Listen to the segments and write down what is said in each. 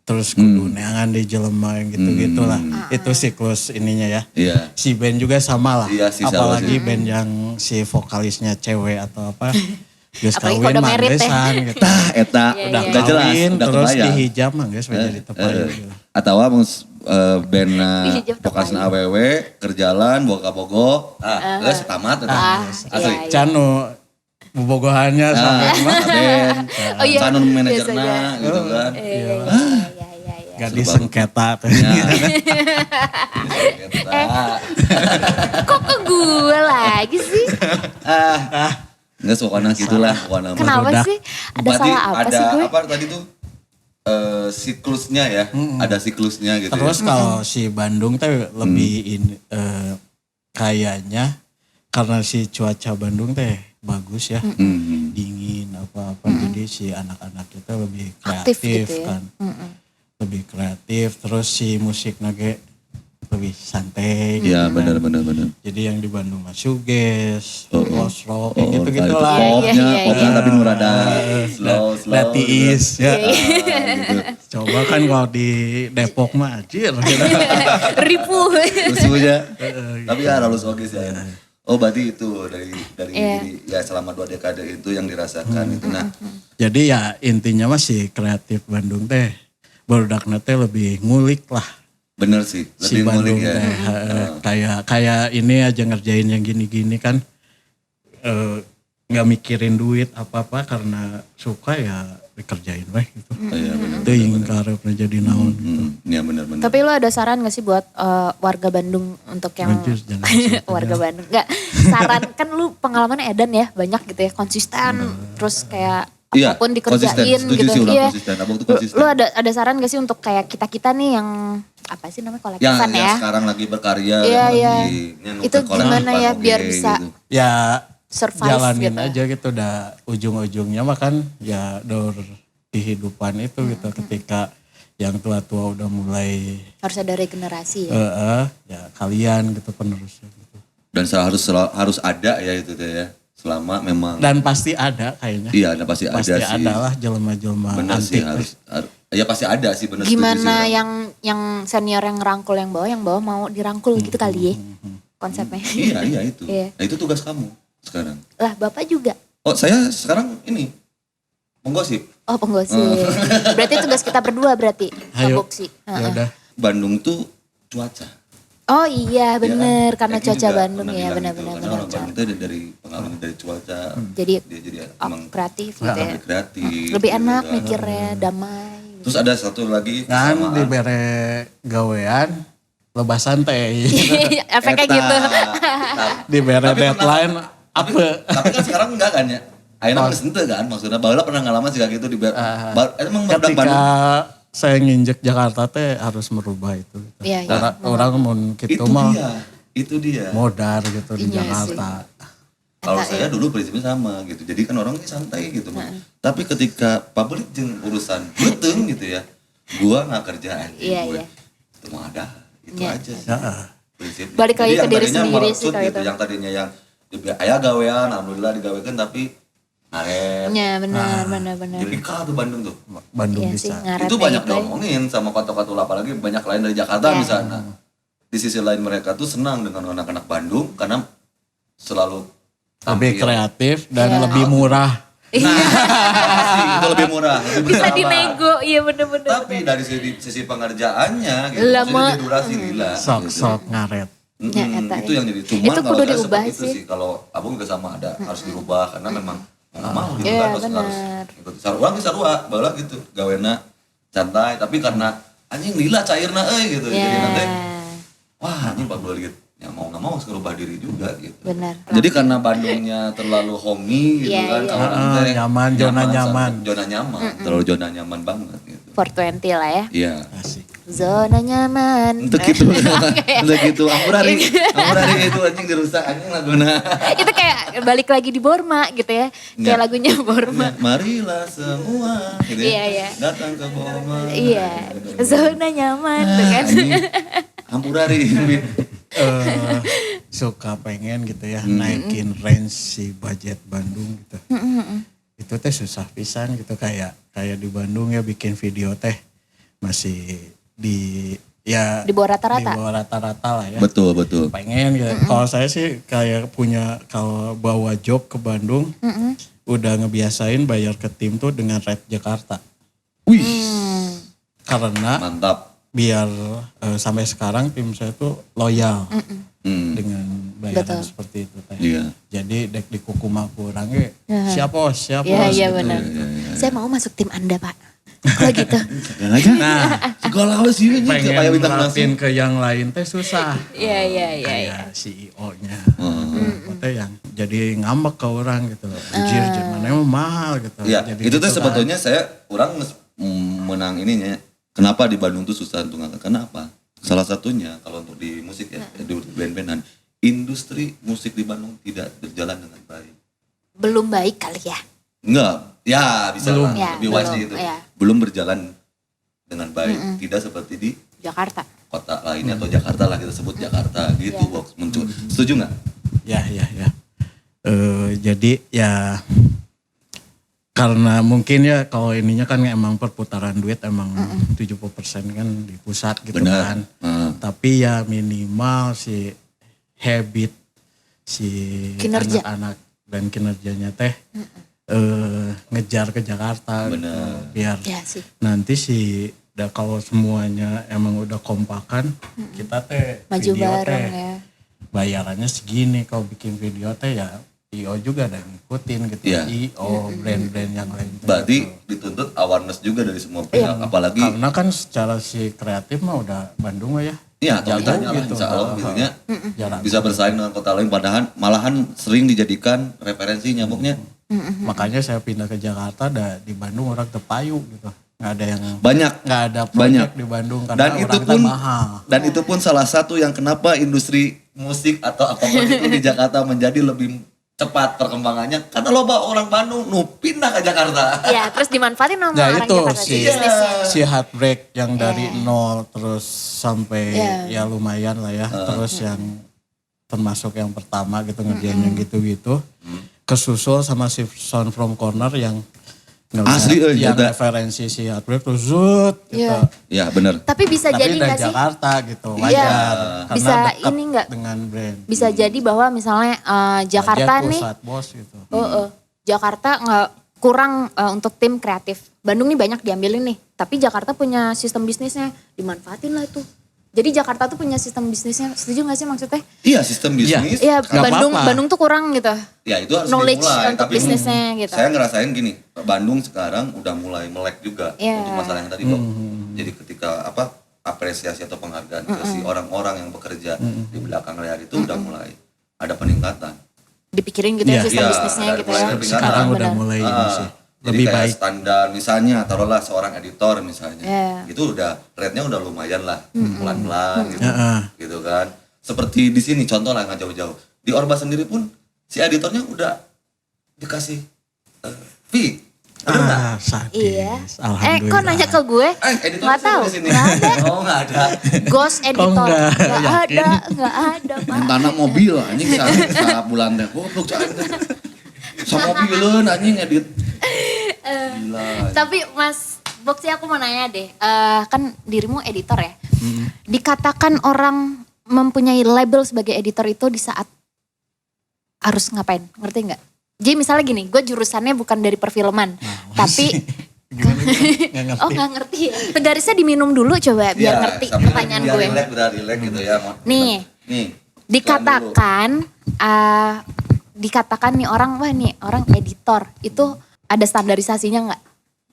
terus kudu neangan di jelema gitu-gitu lah. Itu siklus ininya ya. Iya. Si band juga sama lah. Iya, si apalagi band yang si vokalisnya cewek atau apa. Geus Apalagi kawin kode mah merit teh. gesan gitu. Eta Udah udah jelas, kawin udah terus kebayang. dihijab mah geus jadi tepayun gitu. Atawa bandna Dihijab vokasna awewe kerjalan boga bogo. Geus tamat eta. Asli. Iya. Canu bobogohannya sampai band. Oh iya, Canun manajerna biasanya. gitu kan. Iya. gak disengketa tuh. Kok ke gue lagi sih? Enggak sokana gitulah. Kenapa Barudak. sih? Ada Berarti salah apa ada sih gue? apa tadi tuh? Siklusnya ya, ada siklusnya gitu. Terus kalau si Bandung teh lebih kayaknya karena si cuaca Bandung teh bagus ya, dingin apa-apa, jadi si anak-anak kita lebih Aktif kreatif gitu ya. kan, lebih kreatif. Terus si musik nage lebih santai. Iya gitu benar. kan. Jadi yang di Bandung mah shoegaze, post rock, Oh, gitu-gitu itu lah. popnya tapi nu rada slow. Latiis gitu. ya. Gitu. Coba kan kalau di Depok mah anjir. Gitu. Ripuh. Lusunya. Tapi ya halus oke sih. Oh berarti itu dari ya selama 2 dekade itu yang dirasakan itu. Nah, Jadi ya intinya mah si kreatif Bandung teh barudak teh lebih ngulik lah bener sih, si lebih Bandung ngulik ya. teh. Kayak ini aja ngerjain yang gini-gini kan nggak mikirin duit apa-apa karena suka ya dikerjain weh gitu. Iya benar. Itu ingin karepna jadi naon gitu. Iya benar. Tapi lo ada saran gak sih buat warga Bandung untuk yang Anjir, jangan sampai warga Bandung? Gak, saran kan lu pengalamannya edan ya, banyak gitu ya, konsisten, terus kayak Iya, apapun konsisten. dikerjain Setuju gitu. sih ulang Iya. konsisten. Abang tuh konsisten. Lu ada saran gak sih untuk kayak kita nih yang apa sih namanya kolektifan yang ya? sekarang lagi berkarya, Iya, yang iya. lagi yang Itu berkolektif, gimana ya oke, biar bisa gitu. Ya survive jalanin gitu. aja gitu, udah ujung-ujungnya mah kan ya door kehidupan itu gitu. Ketika yang tua-tua udah mulai Harus ada regenerasi ya. ya kalian gitu penerusnya gitu. Dan harus ada ya itu teh ya. Selama memang Dan pasti ada kayaknya. iya, ada pasti ada sih. Ada lah jelema-jelema Bener sih antik. ya pasti ada sih bener. Gimana setuju sih. yang senior yang ngerangkul yang bawah mau dirangkul gitu kali ya konsepnya. Iya itu. Iya. Nah itu tugas kamu sekarang. Lah bapak juga. Oh saya sekarang ini menggosip. Oh penggosip. Berarti tugas kita berdua berarti. Ayo. Mabuk sih. Ya udah. Bandung tuh cuaca. Oh iya bener, karena Eki cuaca juga Bandung pernah ya bilang benar-benar. gitu. Karena orang Bandung tuh dari pengaruh dari cuaca. Jadi Dia jadi oh, emang kreatif gitu ya. lebih kreatif. Lebih gitu enak kan. mikirnya, damai. Terus ada satu lagi Kan kesamaan. dibere gawean lebah santai. Efeknya Eta. gitu. Dibere Tapi deadline Tapi, apa? tapi kan sekarang enggak kan ya? Akhirnya geus henteu kan maksudnya. Baheula pernah ngalaman sih kayak gitu di emang barudak Ketika Bandung. saya nginjek Jakarta teh harus merubah itu. Gitu. Iya, iya. Orang mau gitu Itu mah dia. Itu dia. modar gitu di Iya Jakarta. Kalau saya dulu prinsipnya sama gitu. Jadi kan orangnya santai gitu. Tapi ketika publik jeung urusan beteng gitu ya. Gua nggak kerjaan. Iya, gue. iya. Itu mah ada. Itu Iya. aja sih. Heeh. Prinsipnya. Balik lagi Jadi ke yang diri tadinya sendiri maksud sih kalau gitu. itu. Yang tadinya yang aya gawean, alhamdulillah digawekeun tapi ngaret. Ya benar. Jadi kalah tuh Bandung tuh. Bandung Iya sih, bisa. ngaret Itu banyak gitu ya. diomongin sama kota-kota apalagi banyak lain dari Jakarta Iya. misalnya. Di sisi lain mereka tuh senang dengan anak-anak Bandung karena selalu Lebih tampil. kreatif dan Iya. lebih murah. Pasti itu lebih murah, lebih Bisa bersahabat. dinego, iya bener-bener. Tapi dari sisi pengerjaannya gitu, Lama. maksudnya di durasi lila. Sok-sok ngaret. Ya, eta, Itu ya. yang jadi cuman Itu kalau kudu saya diubah seperti itu sih. sih. Kalau abang juga sama ada harus dirubah karena memang nggak mau gitu Iya, kan harus benar. ikut sarua ke sarua baheula gitu gawena santai tapi karena anjing lila cairna gitu Ya, jadi nanti wah anjing Pak Bolit ya mau nggak mau harus ngerubah diri juga gitu. benar. Jadi karena Bandungnya terlalu homey gitu Iya, kan, iya. kalau nanti Nyaman, zona nyaman. zona nyaman, terlalu zona nyaman banget gitu. 420 lah ya. Iya. Asik. Zona nyaman. Untuk gitu, untuk gitu. Ampurari itu anjing dirusak anjing laguna. Itu kayak balik lagi di Borma gitu ya. Kayak Nggak. lagunya Borma. Marilah semua, gitu Iya, ya. iya. Datang ke Boma. Iya, zona nyaman tuh kan. Ampurari. Suka pengen gitu ya naikin range si budget Bandung gitu. Itu teh susah pisan gitu kayak di Bandung ya bikin video teh masih di ya Di bawah rata-rata? Di bawah rata-rata lah ya. Betul, betul. Pengen gitu. Kalau saya sih kayak punya kalau bawa job ke Bandung udah ngebiasain bayar ke tim tuh dengan rate Jakarta. Wih, Karena mantap. biar sampai sekarang tim saya tuh loyal dengan bayaran Betul. seperti itu teh. Iya. Jadi dek di kukumah kurang siap bos. Iya, iya benar. Saya mau masuk tim Anda, Pak. Kalau gitu. Yang aja. Nah, Segala hal sih ini kayak pengen bintang nerapin langsung. ke yang lain teh susah. Iya, iya, iya. Kayak CEO-nya. Teh yang jadi ngambek ke orang gitu. Anjir, gimana emang mahal gitu. Iya, Jadi itu tuh gitu kan. sebetulnya orang menang ininya. Kenapa di Bandung tuh susah untuk ngangkat? Kenapa? Salah satunya kalau untuk di musik ya, di band-bandan, industri musik di Bandung tidak berjalan dengan baik. Belum baik kali ya. Enggak, ya bisa Belum. lah, Ya, lebih wise belum, itu. ya. Belum berjalan dengan baik, tidak seperti di Jakarta. kota lainnya atau Jakarta lah kita sebut Jakarta gitu, Box. Muncul. Setuju nggak? Ya. Jadi ya karena mungkin ya kalau ininya kan emang perputaran duit emang 70% kan di pusat gitu Benar. kan. Tapi ya minimal si habit si Kinerja. anak-anak dan kinerjanya teh ngejar ke Jakarta gitu. Benar. Biar Ya sih. nanti kalau semuanya emang udah kompakan kita teh Maju video bareng teh ya. bayarannya segini, kalau bikin video teh ya IO juga ada ngikutin gitu. Iya. IO brand-brand yang lain teh Berarti gitu. dituntut awareness juga dari semua pihak, apalagi Karena kan secara si kreatif mah udah Bandung mah ya. ya jago kitanya lah gitu. insya Allah misalnya Jarang. bisa bersaing dengan kota lain, malahan sering dijadikan referensi nyamuknya. Makanya saya pindah ke Jakarta, di Bandung orang terpayu gitu. Nggak ada yang Banyak. nggak ada Banyak. proyek di Bandung karena Dan orang itu teh pun mahal. dan itu pun salah satu yang kenapa industri musik atau apapun itu di Jakarta menjadi lebih cepat perkembangannya karena loba orang Bandung nu pindah ke Jakarta. Ya, terus dimanfaatin sama Ya orang itu Jakarta si bisnisnya. si Heartbreak yang dari nol terus sampai Iya. ya lumayan lah ya. Terus yang termasuk yang pertama gitu ngerjain yang gitu-gitu. Kesusul sama si Sound From Corner yang ngeliat Asli, yang ada. referensi si Heartbreak terus zut gitu. Iya. Ya benar. Tapi bisa Tapi jadi dari nggak sih? Jakarta gitu Iya. wajar. Karena Bisa dekat ini nggak? dengan brand. Bisa jadi bahwa misalnya Jakarta Aja nih, pusat bos gitu. Jakarta nggak kurang untuk tim kreatif. Bandung nih banyak diambilin nih, tapi Jakarta punya sistem bisnisnya, dimanfaatin lah itu. Jadi Jakarta tuh punya sistem bisnisnya, setuju gak sih maksudnya? Iya sistem bisnis. Iya, Nggak apa-apa. Bandung tuh kurang gitu. Ya itu harus Knowledge dimulai. untuk Tapi bisnisnya gitu. saya ngerasain gini, Bandung sekarang udah mulai melek juga Iya. untuk masalah yang tadi Bang. Jadi ketika apresiasi atau penghargaan ke si orang-orang yang bekerja di belakang layar itu udah mulai ada peningkatan. Dipikirin gitu ya Iya. sistem Iya, bisnisnya ada gitu mulai ya. dari Sekarang Benar. udah mulai ini sih. Jadi Lebih kayak baik. standar misalnya taruhlah seorang editor misalnya. Iya. Itu udah rate-nya udah lumayan lah, pelan-pelan gitu. Heeh. Gitu kan. Seperti di sini contoh lah nggak jauh-jauh. Di Orba sendiri pun si editornya udah dikasih fee. Bener nggak? Sadis. Iya. Alhamdulillah. Kok nanya ke gue? Editor Nggak tahu. di sini. Nggak ada. Oh nggak ada. Ghost editor. nggak? Nggak ada Pak. Tanah mobil anjing saat bulan teh. Goblok cai. Sama mobileun anjing edit. Gila. Tapi Mas Boxy aku mau nanya deh, kan dirimu editor ya. Dikatakan orang mempunyai label sebagai editor itu di saat harus ngapain, ngerti nggak? Jadi misalnya gini, gue jurusannya bukan dari perfilman, tapi Gimana? Nggak ngerti. oh nggak ngerti ya. Garisnya diminum dulu coba biar Ya, ngerti sambil pertanyaan biar gue. relax gitu ya. Nih. Nih. Dikatakan, dikatakan nih orang, wah nih orang editor itu ada standarisasinya nggak?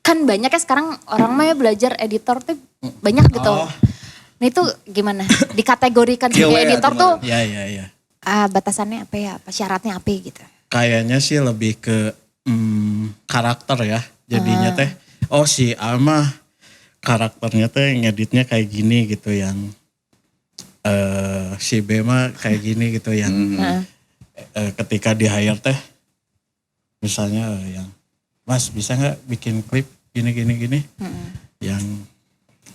Kan banyak ya sekarang orang mah ya belajar editor tuh banyak gitu. Oh. Nah itu gimana? Dikategorikan sebagai Kewe editor atau tuh Ya. batasannya apa ya? Apa syaratnya apa gitu? Kayaknya sih lebih ke karakter ya. Jadinya teh, oh si Alma karakternya teh ngeditnya kayak gini gitu yang si B mah kayak gini gitu yang Nah, ketika di hire teh misalnya yang Mas bisa nggak bikin klip gini yang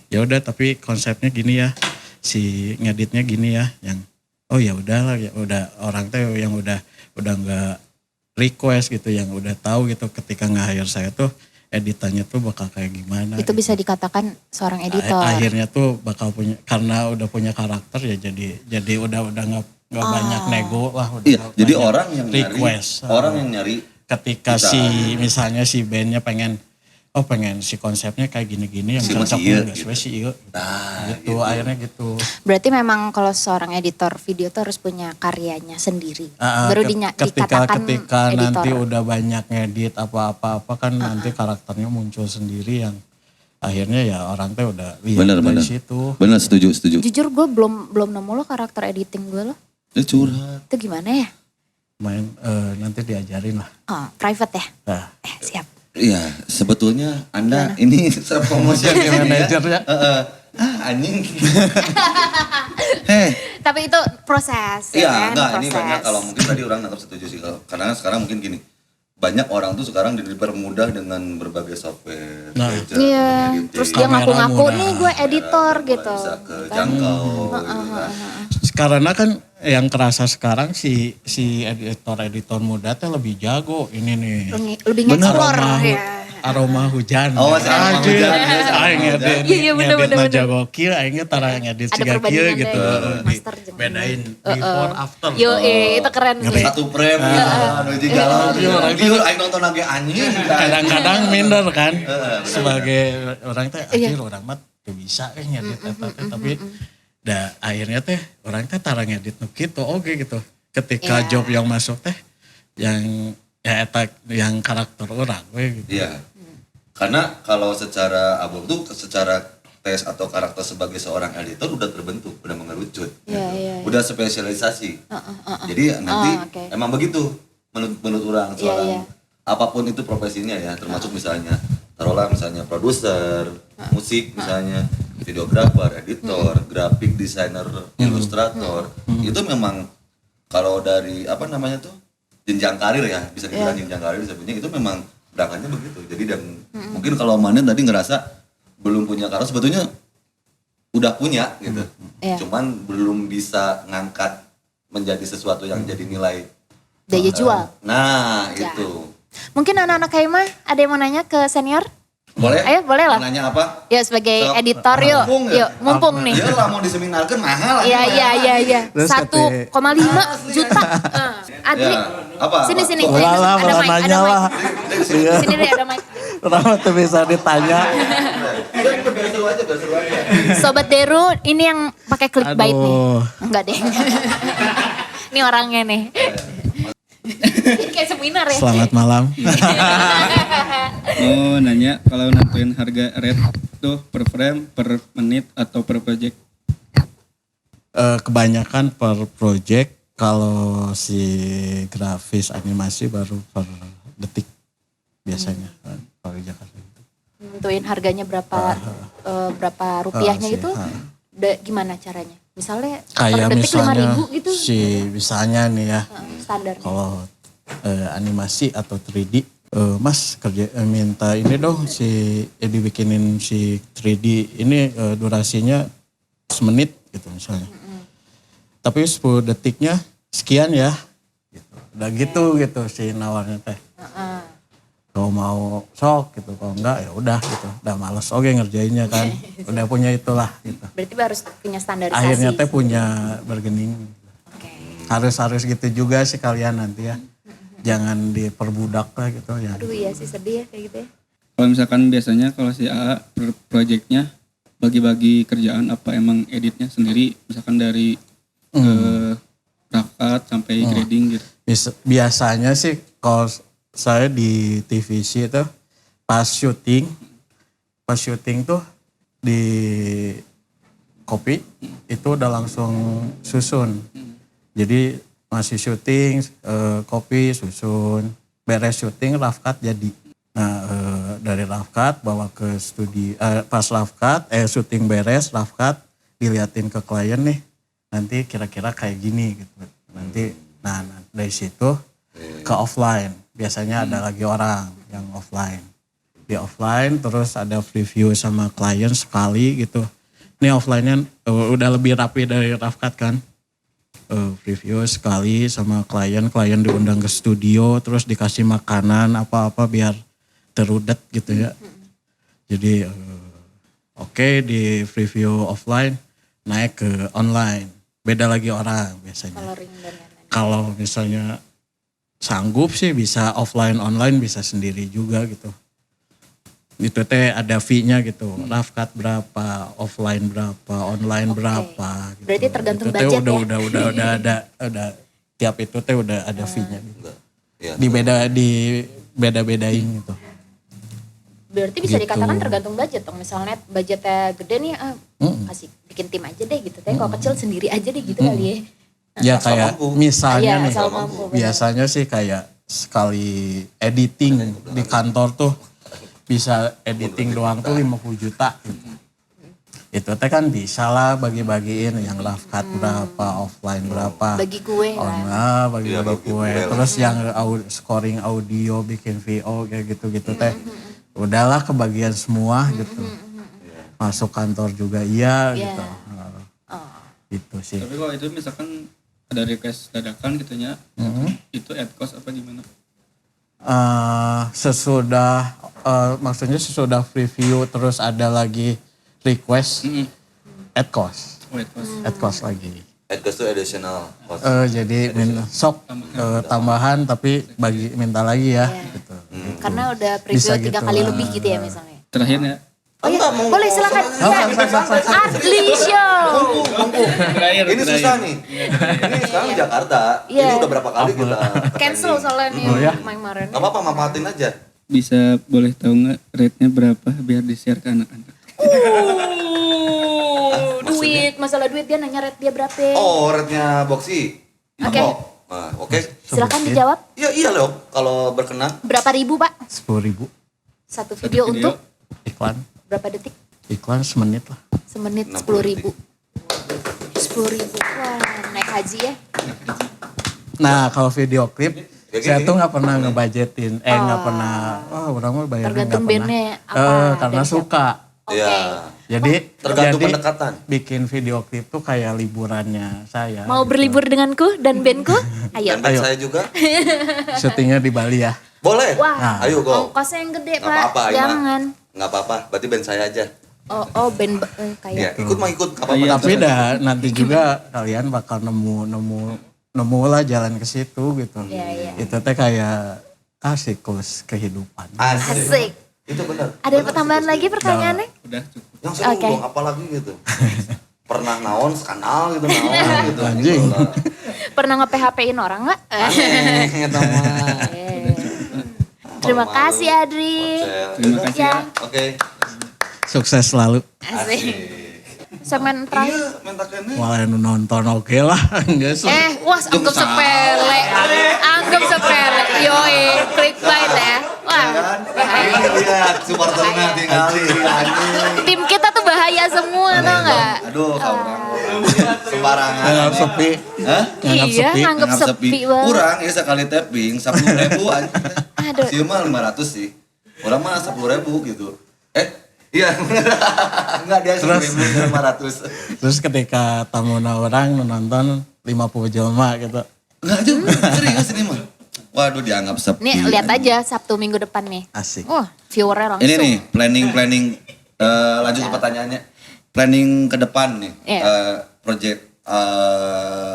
ya udah tapi konsepnya gini ya si ngeditnya gini ya yang oh ya udahlah ya udah orang teh yang udah nggak request gitu yang udah tahu gitu ketika nge-hire saya tuh editannya tuh bakal kayak gimana. Itu bisa dikatakan seorang editor. Akhirnya tuh bakal punya, karena udah punya karakter ya jadi udah nggak banyak nego lah. Udah Iya, jadi banyak orang yang request. nyari Ketika kita- misalnya si bandnya pengen si konsepnya kayak gini-gini yang Si cocok masih iya, nggak gitu. sesuai si iya. Nah, Gitu, akhirnya gitu. Berarti memang kalau seorang editor video tuh harus punya karyanya sendiri. Baru Ketika dikatakan editor. nanti udah banyak ngedit apa kan nanti karakternya muncul sendiri yang akhirnya ya orang tuh udah lihat benar dari benar. situ. Benar, setuju. Jujur gue belum nemu lo karakter editing gue lo. Itu curhat. Itu gimana ya? Main nanti diajarin lah. Oh, private ya? Nah, Siap. Iya, sebetulnya Anda ini promosi jadi manajer ya. Anjing. Heh. Tapi itu proses Iya, kan? enggak, ini Proses. banyak kalau mungkin tadi orang nggak setuju sih. Karena sekarang mungkin gini, banyak orang tuh sekarang dipermudah dengan berbagai software. Nah. gadget, Iya, editing, terus dia Kamera ngaku-ngaku murah. nih gue editor mulai gitu. Bisa kejangkau gitu kan. Karena kan yang kerasa sekarang si editor muda teh lebih jago ini nih. Lebih nge-explore ya. Aroma hujan. Oh, masih aroma Anjir. hujan. Aing ngedit Iya, bener, ngedit bener. na jago kieu aingnya tara ngedit Ada siga kieu perbandingan gitu. deh, master jeung Bedain before after. Yo, itu keren sih. Satu frame gitu kan, uji galau. Liur, aing nonton lagi anjing. Kadang-kadang minder kan. Sebagai orang teh anjir orang mah teu bisa ngedit eta teh tapi akhirnya teh orang teh tara ngedit nu kitu oge gitu. Ketika Iya. job yang masuk teh yang ya eta yang karakter orang we gitu. Iya. Karena kalau secara abang tuh secara tes atau karakter sebagai seorang editor udah terbentuk, udah mengerucut. Iya, iya. Udah spesialisasi. Jadi nanti oke. emang begitu menurut orang Iya, seorang iya. apapun itu profesinya ya, termasuk misalnya taruhlah misalnya produser, musik misalnya, videografer, editor, graphic designer, ilustrator. Itu memang kalau dari apa namanya tuh jenjang karir ya, bisa dibilang jenjang karir sebenarnya itu memang berangkatnya begitu. Jadi dan mungkin kalau Manen tadi ngerasa belum punya karakter, sebetulnya udah punya gitu. Iya. Cuman belum bisa ngangkat menjadi sesuatu yang jadi nilai Daya jual. Nah, Ya. itu. Mungkin anak-anak kayak mah ada yang mau nanya ke senior? Boleh? Ayo, boleh lah. Mau nanya apa? Yuk sebagai Sok, editor yuk. mumpung ya? Yuk, mumpung nih. Dia lah mau diseminarkan mahal. Iya, iya. Terus 1,5 juta. Adri, Ya, apa? sini. Lah, Ada malah mic, nanya lah. Iya. Sini deh ada mic. Kenapa tuh bisa ditanya? Biar seru aja. Sobat Deru, ini yang pakai clickbait nih. Aduh. Enggak deh. Ini orangnya nih. Kayak seminar ya. Selamat malam. Oh nanya kalau nentuin harga rate tuh per frame, per menit atau per project? Kebanyakan per project, kalau si grafis animasi baru per detik biasanya. Kalau di Jakarta gitu. Nentuin harganya berapa rupiahnya sih, itu gimana caranya? Misalnya Kayak per detik misalnya 5.000 gitu. misalnya nih ya, Standar. kalau animasi atau 3D, Mas minta ini dong dibikinin si 3D ini durasinya semenit gitu misalnya. Tapi 10 detiknya sekian ya. Gitu. Udah gitu si nawarnya teh. Kalau mau sok gitu, kalau enggak ya udah gitu. Udah males oke ngerjainnya kan. Udah punya itulah gitu. Berarti harus punya standarisasi. Akhirnya teh punya bargaining. Oke. Harus gitu juga sih kalian nanti ya. Jangan diperbudak lah gitu ya. Aduh iya sih sedih ya kayak gitu ya. Kalau misalkan biasanya kalau si AA per projectnya bagi-bagi kerjaan apa emang editnya sendiri misalkan dari rakat sampai grading gitu. Biasanya sih kalau saya di TVC itu pas syuting tuh di copy itu udah langsung susun. Jadi masih syuting, copy, susun, beres syuting, rough cut jadi. Nah dari rough cut bawa ke studi, pas rough cut, syuting beres, rough cut, diliatin ke klien nih, nanti kira-kira kayak gini gitu. Nanti, nah dari situ ke offline, biasanya ada lagi orang yang offline. Di offline terus ada preview sama klien sekali gitu. Ini offline-nya udah lebih rapi dari rough cut kan. Preview sekali sama klien diundang ke studio terus dikasih makanan apa-apa biar terudet gitu ya. Jadi oke, di preview offline naik ke online. Beda lagi orang biasanya. Coloring dan lain-lain. Kalau misalnya sanggup sih bisa offline online bisa sendiri juga gitu. Itu teh ada fee-nya gitu. Rough cut berapa, offline berapa, online Oke. berapa gitu. Berarti tergantung Itu teh budget ya? udah tiap itu teh udah ada fee-nya gitu. Enggak. Ya, Di beda-bedain gitu. Berarti bisa Gitu. dikatakan tergantung budget dong. Misalnya budgetnya gede nih, kasih bikin tim aja deh gitu. Tapi kalau kecil sendiri aja deh gitu kali ya. Ya Asal kayak mampu. misalnya Iya, nih, asal mampu, benar. biasanya sih kayak sekali editing di kantor tuh bisa editing doang tuh 50 juta gitu. Itu teh kan bisa lah bagi-bagiin yang rough cut berapa, offline berapa. Bagi kue lah. Bagi-bagi Iya, bagi kue. kue lah. Terus yang scoring audio, bikin VO kayak gitu-gitu teh. Udahlah kebagian semua gitu. Masuk kantor juga iya Iya. gitu. Itu sih. Tapi kalau itu misalkan ada request dadakan gitu nya, itu add cost apa gimana? Maksudnya sesudah preview terus ada lagi request add cost. Oh, add cost. Add cost lagi. Adcast itu additional cost. Jadi sok tambahan tapi minta lagi ya gitu. Karena udah Bisa preview 3 gitu kali lah. lebih gitu ya misalnya. Terakhir ya. Oh iya, boleh silakan. Adli Show. Terakhir. Ini susah nih. Ini sekarang di Jakarta. Iya. Ini udah berapa kali kita Cancel soalnya nih ya? kemarin. Gak apa-apa, manfaatin aja. Bisa boleh tahu nggak rate-nya berapa biar di-share ke anak-anak? Duit, masalah duit dia nanya rate dia berapa. Oh, rate-nya Boxy. Oke. Nah, oke. Silakan dijawab. Iya loh, kalau berkenan. Berapa ribu Pak? 10.000 Satu video untuk iklan. berapa detik? Iklan semenit lah. Semenit 60 10.000. 10.000. Wah, naik haji ya. Nah kalau video klip Ya saya gini. tuh nggak pernah ngebudgetin, nggak pernah. Orang mah bayarnya Tergantung nggak pernah. bandnya apa, Karena dari siapa. suka. Oke. Iya. Jadi Tergantung jadi pendekatan. bikin video klip tuh kayak liburannya saya. Mau gitu. berlibur denganku dan bandku? Ayo. Dan band Ayo. saya juga. Syutingnya di Bali ya. Boleh. Wah, Ayo go. ongkosnya yang gede Gak Pak. apa-apa, Ima. Jangan. Gak apa-apa, berarti band saya aja. Oh band Iya, kayak. ikut mah ikut, gak apa-apa. Tapi nanti juga kalian bakal nemu lah jalan ke situ gitu. Iya. Itu teh kayak siklus kehidupan. Asik. Itu benar. Ada tambahan lagi pertanyaannya? Udah cukup. Yang seru Oke. dong, apalagi gitu. Pernah naon, skandal gitu, naon gitu. Anjing. Pernah nge-PHP-in orang nggak? Aneh, eta mah. Terima kasih Adri. Terima kasih ya. Oke. Sukses selalu. Asik. Segmen terakhir. Iya, minta kene. Malah nu nonton oke lah. Enggak Wah anggap sepele. Anggap sepele. Yoi, clickbait ya. Wah, bahaya. Ini lihat supporternya tinggal anjing. Tim kita tuh bahaya semua tau nggak? Aduh, kamu sembarangan. Nganggap sepi. Hah? Nganggap Iya, sepi. nganggap sepi banget. Kurang ya sekali tapping 10.000 aja. Aduh. Sieu mah 500 sih. Orang mah 10.000 gitu. Iya. Enggak dia 10.500. Terus ketika tamuna orang nonton 50 jelma gitu. Enggak juga, serius ini mah. Waduh dianggap sepi. Nih lihat aja Sabtu minggu depan nih. Asik. Wah, viewernya langsung. Ini nih planning lanjut ke pertanyaannya. Planning ke depan nih. Iya. Project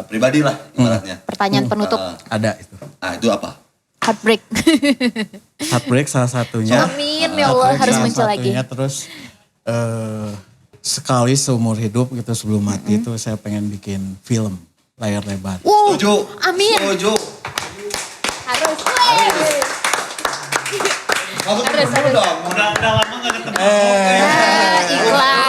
pribadi lah ibaratnya. Pertanyaan penutup. Ada itu. Itu apa? Heartbreak. Heartbreak salah satunya. Amin ya Allah Heartbreak harus salah muncul lagi. satunya. Terus sekali seumur hidup gitu sebelum mati itu saya pengen bikin film layar lebar. Setuju. Amin. Setuju. Harus. Masuk Harus, dulu harus. dong.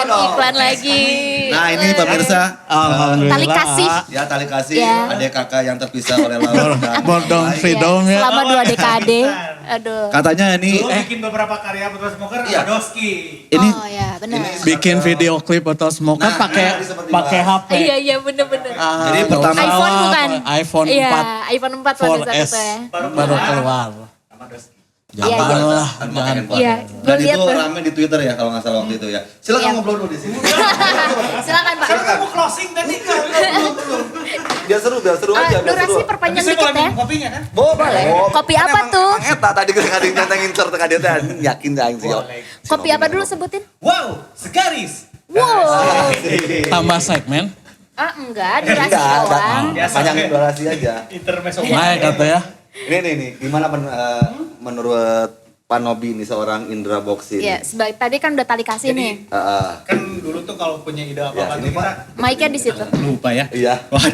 Iklan lagi. Nah ini pemirsa. Alhamdulillah. Tali kasih. Ya tali kasih Ya. adik kakak yang terpisah oleh laut dan Bordong baik. Freedom ya. Selama 2 dekade. Aduh. Katanya ini Dulu bikin beberapa karya Putra Smoker Iya. Adoski. ini Oh ya benar. ini Bikin video klip atau smoke Nah, pakai ini seperti pakai bahas. HP. Iya bener-bener. Jadi pertama- iPhone bukan? iPhone Iya, 4 iPhone 4 pada saat 4S itu ya. baru keluar. Sama Adoski. Iya, Jangan iya. lah, Kan pakai jangan. handphone. Iya, Dan gua lihat itu tuh. rame di Twitter ya kalau nggak salah waktu itu ya. Silakan Iya. ngobrol dulu di sini. Silakan Pak. Saya mau closing tadi kan. Biasa biar seru aja, biar durasi seru. perpanjang Bisa dikit boleh ya. minum kopinya kan? Boleh. Kopi Kan apa tuh? Emang eta tadi kadang nyantengin ser teh dia teh yakin dah sih. Boleh. Kopi apa dulu sebutin? Wow, segaris. Wow. Tambah segmen. Enggak, durasi Enggak, doang. Biasa. panjangin durasi aja. Intermezzo. Naik kata ya. Ini gimana menurut Pak Nobi ini seorang Indra Boxing? Iya, tadi kan udah tali kasih Jadi, nih. Kan dulu tuh kalau punya ide Ya, apa-apa tuh ini, kita Mic-nya di situ. lupa ya. Iya. Wah,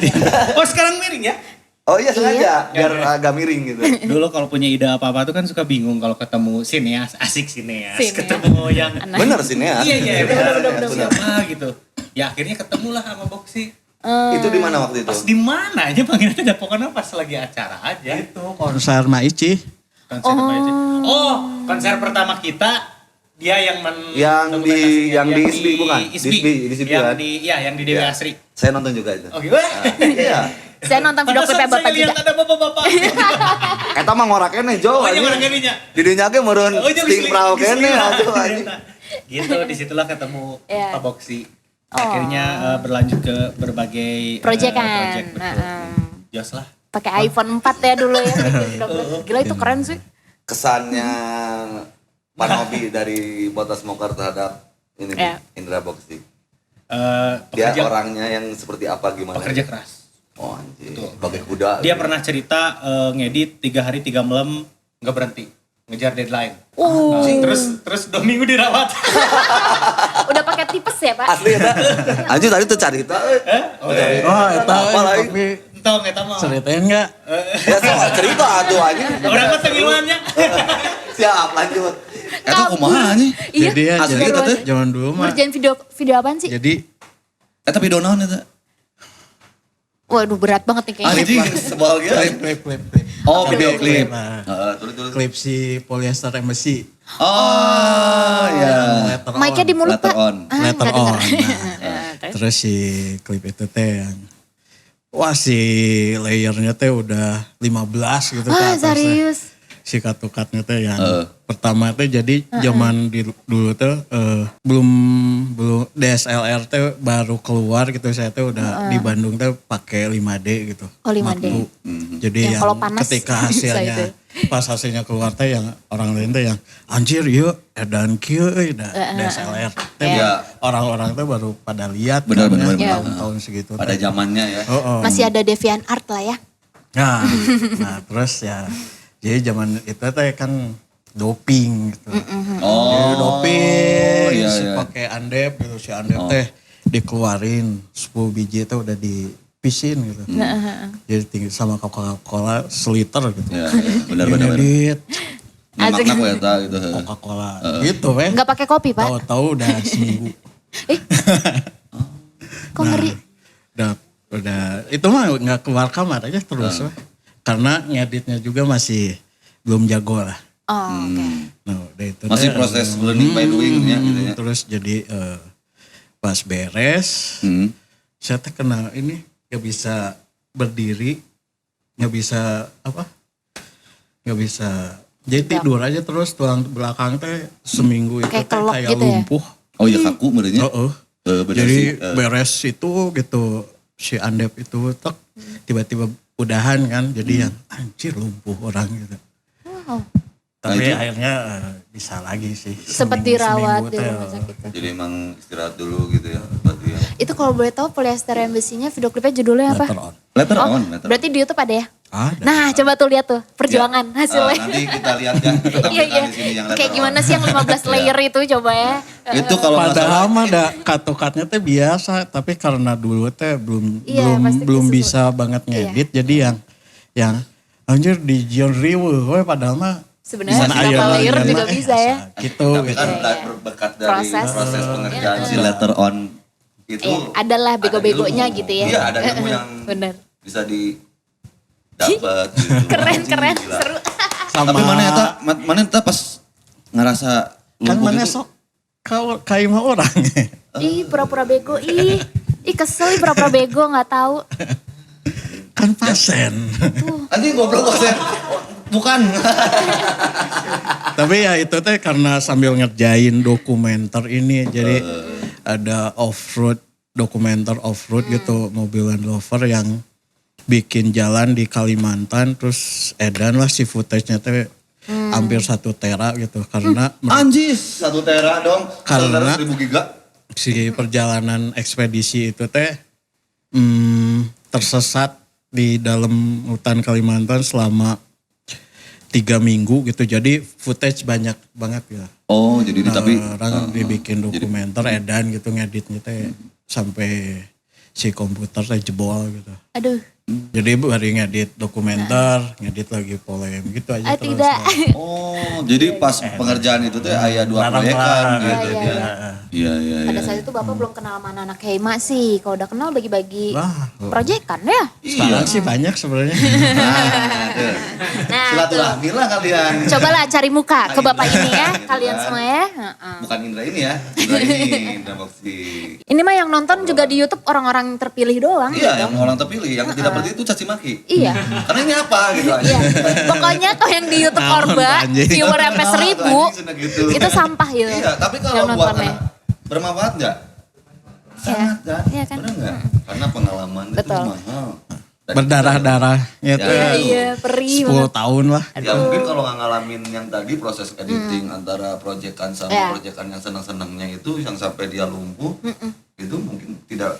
oh sekarang miring ya? Oh iya sengaja Iya. biar agak miring gitu. Dulu kalau punya ide apa-apa tuh kan suka bingung kalau ketemu sineas, asik sineas, Sineas. ketemu yang Bener sih nih ya. iya, Bener. siapa gitu. Ya akhirnya ketemulah sama Boxy. Itu di mana waktu itu? Pas di mana aja panggilannya pokoknya pas lagi acara aja. Itu konser Maici. Konser apa aja? Oh, konser pertama kita dia yang Yang di ISBI bukan? Di ISBI yang kan? yang di Dewi Iya. Asri. Saya nonton juga itu. Oke. Iya. Saya nonton video klipnya Pantesan Bapak saya lihat juga. ada bapak-bapak. Eta mah ngorak kene Jo. Oh, anjing. yang orang ininya. Di dinya ge meureun Oh, jeung sting prau kene diseling. aja anjing. Gitu, disitulah ketemu Iya. Pak Boxy. Oh. Akhirnya berlanjut ke berbagai Project kan. project, betul. Jos lah. Pakai iPhone 4 ya dulu ya. Gila itu keren sih. Kesannya Pak Nobi dari Botas Smoker terhadap ini Iya. Indra Boxing. Dia Pekerja, orangnya yang seperti apa gimana? pekerja keras. Oh anjing. Bagai kuda. Dia pernah cerita ngedit 3 hari 3 malam nggak berhenti ngejar deadline. Oh. Terus 2 minggu dirawat. Udah pakai tipes ya, Pak? Asli ya. Anjing tadi tuh cerita. Oh, iya. Oh, itu Apa lagi? tapi Entong eta mah. ceritain nggak? Ya soal cerita tuh anjing. Udah kok tengiluannya. Siap lanjut. Eta kumaha anjing? Iya. Jadi ya, Asli jadi eta teh. zaman dulu mah. Ngerjain video apaan sih? Jadi Eta video naon eta? Waduh berat banget nih kayaknya. Anjing sebagian. klip. Oh video klip. Nah, Tulis. klip si polyester embassy. Oh ya. Letter Mic-nya on. di mulut, Letter Pak. on. Ah, Letter nggak denger. on. Nah, terus si klip itu teh yang wah si layernya teh udah 15 gitu ke Wah atasnya. serius. Si cut-cutnya teh yang pertama teh jadi zaman dulu teh belum DSLR teh baru keluar gitu, saya teh udah di Bandung teh pakai 5D gitu. Oh, 5D. Makbu. Jadi Yang yang kalau panas ketika bisa itu. hasilnya pas hasilnya keluar teh yang orang lain teh yang anjir yuk edan kieu DSLR teh Iya. orang-orang teh baru pada lihat Benar, kan, benar, ya, benar. tahun segitu Pada teh. zamannya ya. Oh. Masih ada Deviant Art lah ya. Nah terus ya jadi zaman itu teh kan doping gitu. Oh. Jadi doping iya, si iya. pakai andep gitu, si andep teh dikeluarin 10 biji teh udah dipisin gitu. Jadi tinggi sama Coca-Cola seliter gitu. Ya, benar. Edit Asik. Makna ku eta gitu. Coca-Cola gitu weh. Nggak pakai kopi, Pak? Tahu-tahu udah seminggu. Kok ngeri? Udah itu mah nggak keluar kamar aja terus weh. Karena ngeditnya juga masih belum jago lah. Oh, oke. Nah, udah itu Masih teh, proses learning by doing ya gitu ya. Terus jadi pas beres, saya teh kena ini nggak bisa berdiri, nggak bisa apa, nggak bisa. Jadi tidur aja terus tulang belakang teh seminggu itu Kayak teh kelok kayak gitu ya? lumpuh. Oh iya kaku merenya. Bener Jadi sih. beres itu gitu si Andep itu tek tiba-tiba udahan kan, jadi yang anjir lumpuh orang gitu. Wow. Tapi Nah, itu- akhirnya bisa lagi sih. Sempat dirawat di rumah sakit. Jadi emang istirahat dulu gitu ya. Berarti ya. Itu kalau boleh tahu Polyester Embassy-nya video klipnya judulnya apa? Letter on. Letter Oh, on, letter on. berarti di YouTube ada ya? Ada. Nah, coba tuh lihat tuh perjuangan hasilnya. Nanti kita lihat ya. Kita Iya, tampilkan iya. di sini yang letter Kayak on. gimana sih yang 15 layer itu coba ya? Itu kalau nggak salah. Padahal mah ada cut-cutnya teh biasa, tapi karena dulu teh belum Iya, pasti belum kesusu. bisa banget ngedit, jadi yang anjir di John Riwe, we padahal mah Sebenarnya bisa berapa aja layer lah, juga mah, bisa ya. Gitu Tapi gitu. kan Iya, iya. berkat dari Proses. proses pengerjaan si letter on itu. Iya, adalah ada bego-begonya ilmu. gitu ya. Iya, ada ilmu yang Bener. bisa didapat gitu. Keren, Anjing, keren, gila. seru. Sama Tapi mana eta pas ngerasa kan lumpuh mana gitu? sok kau kayak mah orang. Ih, pura-pura bego. Ih, kesel ih pura-pura bego nggak tahu. Kan pasien. Anjing goblok kok saya. Bukan. Tapi ya itu teh karena sambil ngerjain dokumenter ini, jadi ada off-road, dokumenter off-road gitu, mobil Land Rover yang bikin jalan di Kalimantan, terus edan lah si footage-nya teh hampir 1 tera gitu. Karena Anjis, 1 tera dong. Karena- 1.000 giga. si perjalanan ekspedisi itu teh tersesat di dalam hutan Kalimantan selama 3 minggu gitu. Jadi footage banyak banget ya. Oh, jadi tapi Orang dibikin dokumenter edan gitu, ngeditnya teh sampai si komputer teh jebol gitu. Aduh, Jadi baru ngedit dokumenter, ngedit lagi polem gitu aja terus. tidak. oh, jadi pas pengerjaan itu tuh aya 2 proyekan gitu Iya, dia. Iya, iya, iya. Pada saat itu Bapak belum kenal sama anak Hema sih. Kalau udah kenal bagi-bagi Wah, proyekan ya. sekarang sih banyak sebenarnya. Nah, tuh. Nah, Silaturahmi lah kalian. cobalah cari muka ke Bapak ini ya, Gitu kalian kan. semua ya. Heeh. Bukan Indra ini ya. Indra ini, Indra Boxy. Ini mah yang nonton juga di YouTube orang-orang terpilih doang. Iya, yang orang terpilih, yang tidak berarti itu caci maki. Iya. Karena ini apa gitu aja. Iya. Pokoknya kalau yang di YouTube Naon, Orba, anjing. viewer sampai 1000, Gitu. itu sampah gitu. Iya, tapi yang kalau buat nontonnya. anak bermanfaat nggak? Sangat kan? Iya kan? Benar nggak? Karena pengalaman itu Betul. mahal. Dan Berdarah-darahnya tuh Ya, Iya, perih 10 banget. tahun lah. Ya mungkin kalau nggak ngalamin yang tadi proses editing antara proyekan sama Ya. proyekan yang senang-senangnya itu yang sampai dia lumpuh, itu mungkin tidak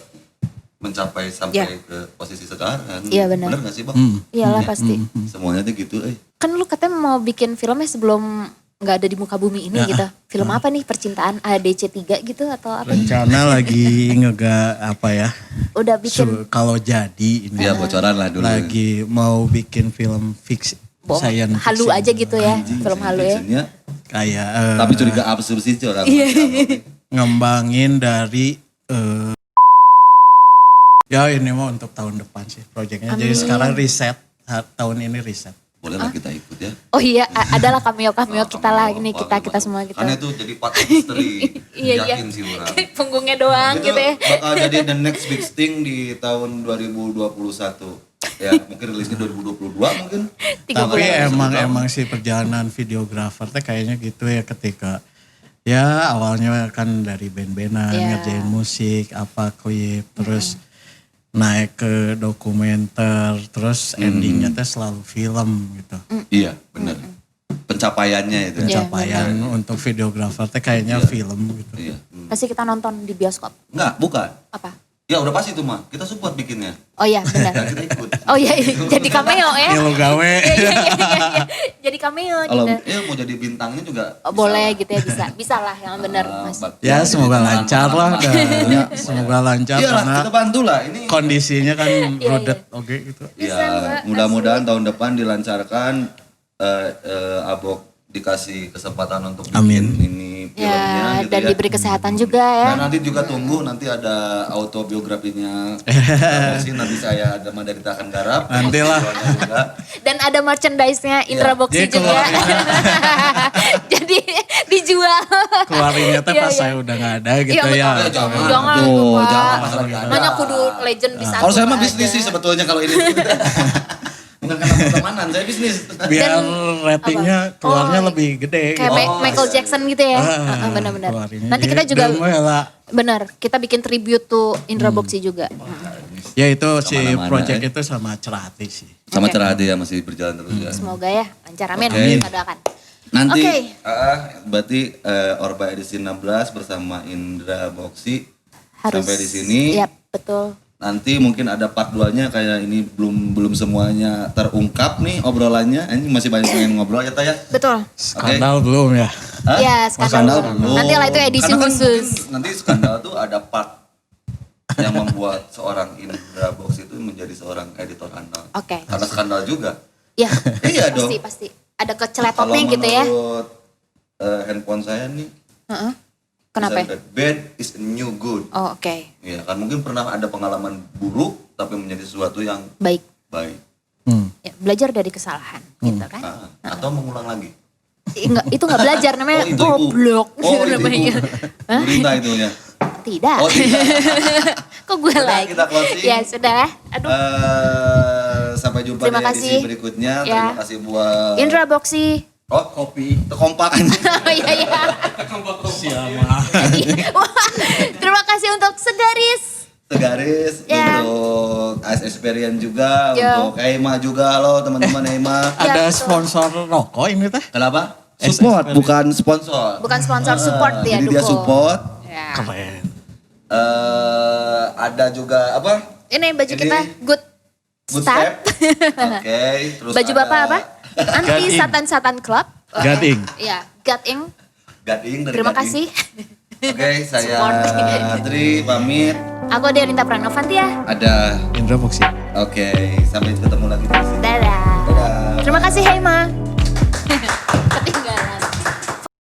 mencapai sampai Ya. ke posisi sekarang. Iya, benar. Benar nggak sih bang? Iyalah pasti. Semuanya tuh gitu. Kan lu katanya mau bikin filmnya sebelum nggak ada di muka bumi ini gitu. Film apa nih? Percintaan ADC 3 gitu atau apa? Rencana lagi apa ya. Udah bikin Kalau jadi ini Ya bocoran lah dulu. lagi mau bikin film fiksi. Science halu fiction. aja gitu ya. Film halu ya. Fictionnya, Kayak tapi curiga absurd sih orang. ngembangin dari ya ini mau untuk tahun depan sih proyeknya. Jadi sekarang riset, tahun ini riset. Boleh lah kita ikut ya. Oh iya, adalah cameo-cameo kita lah ini kita semua gitu. Karena itu jadi part of history. Iya, iya. Yakin sih orang. Punggungnya doang Itu gitu ya. bakal jadi the next big thing di tahun 2021. Ya mungkin rilisnya 2022 mungkin. 30 Tapi tahun. emang si perjalanan videografer teh kayaknya gitu ya ketika ya awalnya kan dari band-bandan Iya. ngerjain musik apa klip terus naik ke dokumenter terus endingnya teh selalu film gitu. Iya benar. Pencapaiannya itu. Iya. Capaian untuk videografer teh kayaknya film gitu. Iya. Pasti kita nonton di bioskop. Enggak, bukan. Apa? Ya udah pasti itu mah. Kita support bikinnya. Oh iya, benar. Ya, kita ikut. Oh iya, jadi cameo ya. Lo gawe. Iya. Jadi cameo Kalau gitu. ya mau jadi bintangnya juga Oh, bisa boleh lah. gitu ya, bisa lah yang benar Mas. Ya semoga lancar lah dan semoga lancar Iyalah, karena kita bantu lah. Ini kondisinya kan Iya. rodet oke gitu. Bisa, ya Mbak. mudah-mudahan tahun depan dilancarkan Abok dikasih kesempatan untuk Amin. bikin ini filmnya Ya, gitu dan ya. diberi kesehatan juga ya. Dan nanti juga tunggu nanti ada autobiografinya. Mungkin nanti saya ada Madarita akan garap. Nanti lah. Juga. Dan ada merchandise-nya Indra Iya. Boxy Dia juga. Jadi dijual. Keluarinnya teh Iya, pas iya. saya udah nggak ada gitu Iya, ya. betul. Jangan. Jangan Tuh, tuh, Pak. jangan pas lagi ada. Makanya kudu legend di satu. Kalau saya mah aja. bisnis sih sebetulnya kalau ini. Bukan karena pertemanan, saya bisnis. Biar Dan- ratingnya apa? keluarnya Oh, lebih gede. Kayak gitu. Michael iya. Jackson gitu ya. Benar-benar. Keluarinnya. Nanti Jadi kita juga demo ya lah. benar, kita bikin tribute to Indra Boxy juga. Ya itu si Kemana-mana, project ya. itu sama Cerati sih. Sama Oke. Cerah dia masih berjalan terus ya. Semoga ya lancar, amin. Oke. Kita doakan. Nanti Oke. berarti Orba edisi 16 bersama Indra Boxy Harus. sampai di sini. Iya, betul. Nanti mungkin ada part 2-nya kayak ini belum semuanya terungkap nih obrolannya. Ini masih banyak yang ngobrol ya Taya. Betul. Skandal belum ya? Hah? Iya, Oh, skandal. belum. Nanti lah itu edisi Karena kan khusus. mungkin nanti skandal tuh ada part yang membuat seorang Indra Boxy itu menjadi seorang editor handal. Oke. Karena skandal juga. Iya. Iya dong. Pasti. Ada Kalau keceletotnya gitu ya. menurut handphone saya nih, Heeh. Kenapa? bisa bad is a new good. Oh, oke. Ya kan mungkin pernah ada pengalaman buruk tapi menjadi sesuatu yang Baik. baik. Ya, belajar dari kesalahan gitu kan. Atau mengulang lagi. Itu enggak belajar namanya itu. goblok Oh, itu. namanya. Gurita itu ya. Tidak. Oh, tidak. Kok gue Sudah, lagi? kita closing. Ya, sudah. Aduh. Sampai jumpa Terima di edisi kasih. berikutnya. Ya. Terima kasih buat Indra Boxy. Oh, kopi. Kompak aja. Oh iya iya. Wah, terima kasih untuk Segaris. Tegaris, Ya. untuk AS Experience juga, Yo. untuk Eima juga. Halo teman-teman Eima. Ya, Ada betul. sponsor rokok ini teh. Kenapa? AS Support, Experience. bukan sponsor. Bukan sponsor, support dia Jadi dia dukung. support. Ya. Keren. Ada juga apa? Ini baju Ini kita good Good step. step. Oke, terus Baju ada Bapak apa? Anti Gading. Satan-Satan Club. Oke. Gading. Iya, Gading. Gading dari Terima Gading. kasih. Oke, saya Support. Tri pamit. Aku Delinta Pranovanti ya. Ada. Indra Boxing. Oke, sampai ketemu lagi di sini. Dadah. Dadah. Terima kasih Heima.